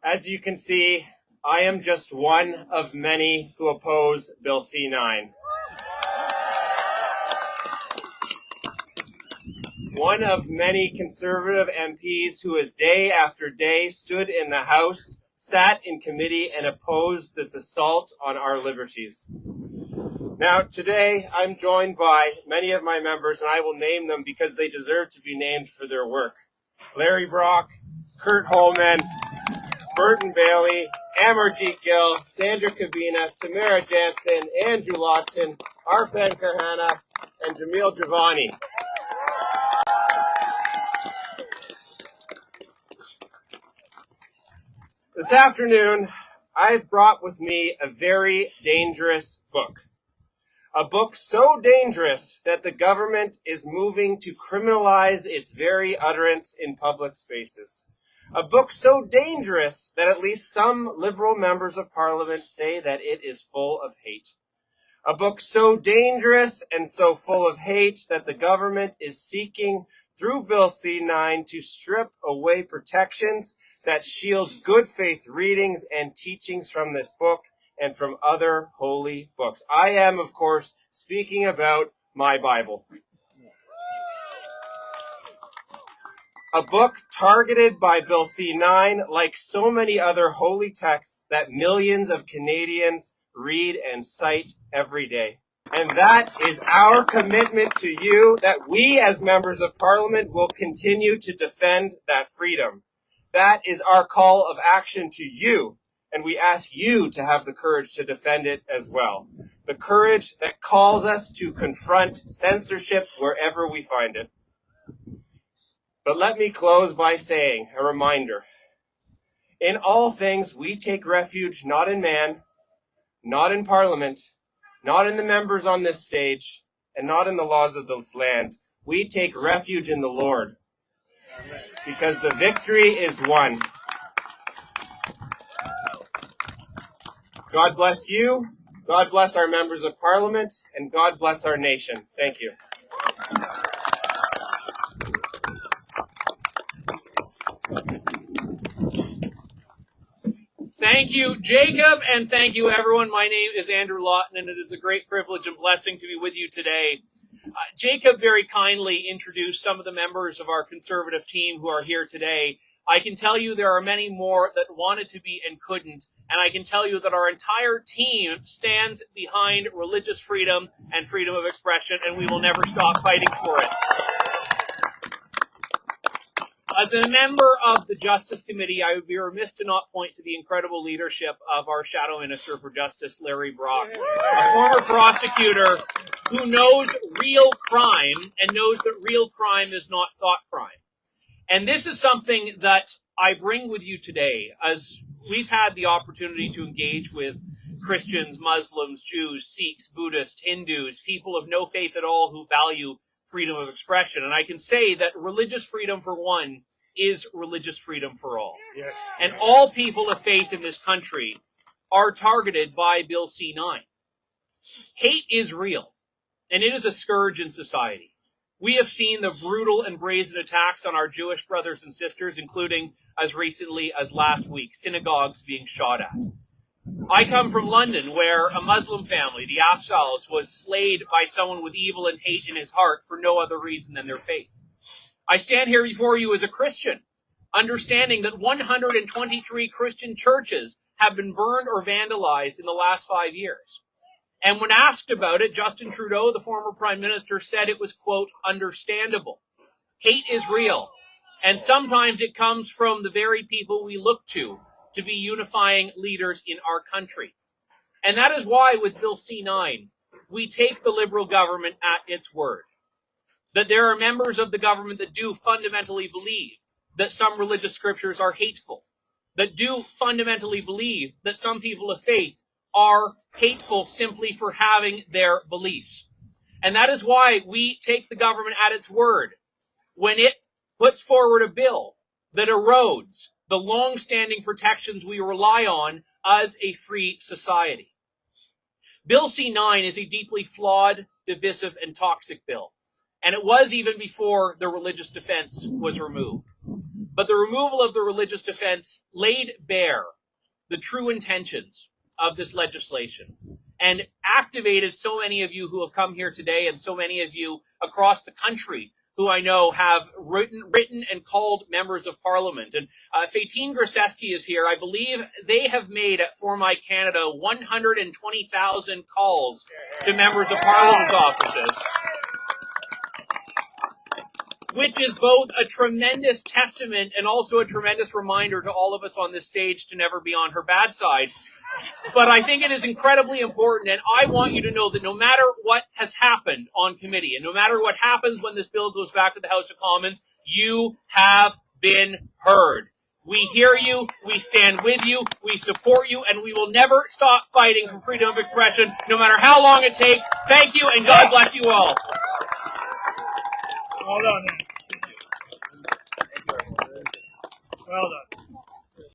As you can see, I am just one of many who oppose Bill C-9. One of many Conservative MPs who has day after day stood in the House, sat in committee, and opposed this assault on our liberties. Now, today, I'm joined by many of my members, and I will name them because they deserve to be named for their work. Larry Brock, Kurt Holman, Burton Bailey, Amarjeet Gill, Sandra Kavina, Tamara Jansen, Andrew Lawton, Arpan Karhana, and Jamil Javani. This afternoon, I've brought with me a very dangerous book. A book so dangerous that the government is moving to criminalize its very utterance in public spaces. A book so dangerous that at least some Liberal members of Parliament say that it is full of hate. A book so dangerous and so full of hate that the government is seeking, through Bill C-9, to strip away protections that shield good faith readings and teachings from this book and from other holy books. I am, of course, speaking about my Bible. A book targeted by Bill C-9, like so many other holy texts that millions of Canadians read and cite every day. And that is our commitment to you, that we as members of Parliament will continue to defend that freedom. That is our call of action to you, and we ask you to have the courage to defend it as well. The courage that calls us to confront censorship wherever we find it. But let me close by saying a reminder. In all things, we take refuge not in man, not in Parliament, not in the members on this stage, and not in the laws of this land. We take refuge in the Lord, because the victory is won. God bless you, God bless our members of Parliament, and God bless our nation. Thank you. Thank you, Jacob, and thank you, everyone. My name is Andrew Lawton, and it is a great privilege and blessing to be with you today. Jacob very kindly introduced some of the members of our Conservative team who are here today. I can tell you there are many more that wanted to be and couldn't, and I can tell you that our entire team stands behind religious freedom and freedom of expression, and we will never stop fighting for it. As a member of the Justice Committee, I would be remiss to not point to the incredible leadership of our Shadow Minister for Justice, Larry Brock, a former prosecutor who knows real crime and knows that real crime is not thought crime. And this is something that I bring with you today, as we've had the opportunity to engage with Christians, Muslims, Jews, Sikhs, Buddhists, Hindus, people of no faith at all who value freedom of expression. And I can say that religious freedom for one is religious freedom for all. Yes. And all people of faith in this country are targeted by Bill C-9. Hate is real, and it is a scourge in society. We have seen the brutal and brazen attacks on our Jewish brothers and sisters, including as recently as last week, synagogues being shot at. I come from London, where a Muslim family, the Afzals, was slayed by someone with evil and hate in his heart for no other reason than their faith. I stand here before you as a Christian, understanding that 123 Christian churches have been burned or vandalized in the last 5 years. And when asked about it, Justin Trudeau, the former Prime Minister, said it was, quote, understandable. Hate is real, and sometimes it comes from the very people we look to be unifying leaders in our country. And that is why with Bill C-9, we take the Liberal government at its word. That there are members of the government that do fundamentally believe that some religious scriptures are hateful, that do fundamentally believe that some people of faith are hateful simply for having their beliefs. And that is why we take the government at its word when it puts forward a bill that erodes the long-standing protections we rely on as a free society. Bill C-9 is a deeply flawed, divisive, and toxic bill, and it was even before the religious defense was removed. But the removal of the religious defense laid bare the true intentions of this legislation and activated so many of you who have come here today and so many of you across the country who I know have written and called members of parliament. And Fétine Grzeski is here. I believe they have made at For My Canada 120,000 calls to members of parliament's offices, which is both a tremendous testament and also a tremendous reminder to all of us on this stage to never be on her bad side. But I think it is incredibly important, and I want you to know that no matter what has happened on committee, and no matter what happens when this bill goes back to the House of Commons, you have been heard. We hear you, we stand with you, we support you, and we will never stop fighting for freedom of expression, no matter how long it takes. Thank you, and God bless you all. Well done. Well done.